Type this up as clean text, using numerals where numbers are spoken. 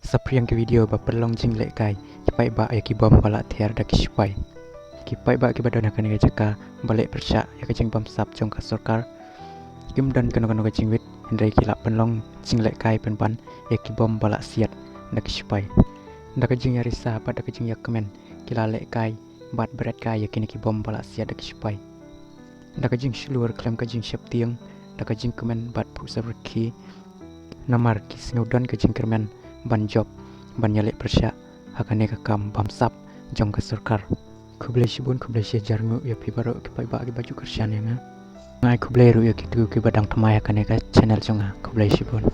Sapriang ke video ba perlong jing lek kai kipai ba ya ki bom bala thiar da kispai kipai ba ki badona kan ga jaka balik persya ya ka jing bom sap jong ka sarkar kim dan kan kan ga jing wit hendai ki la penlong jing lek kai pen ban ya ki bom bala siat da kispai da ka jing ya risa ba da ka jing ya kemen kila lek kai bat berat kai ya ki bom bala siat da kispai da ka jing shluar klem ka jing syap tiang da ka jing kemen bat pu sabrki namar ki singudon ka jing kermen ban job ban yalek persya hakane ka kam bamsap jong ka sarkar kuble shibun kuble she jarngu ya pibaro ki pai ba ki baju kersyane nga ngai kuble ru ya ki tu ki badang thamai hakane ka channel jonga kuble shibun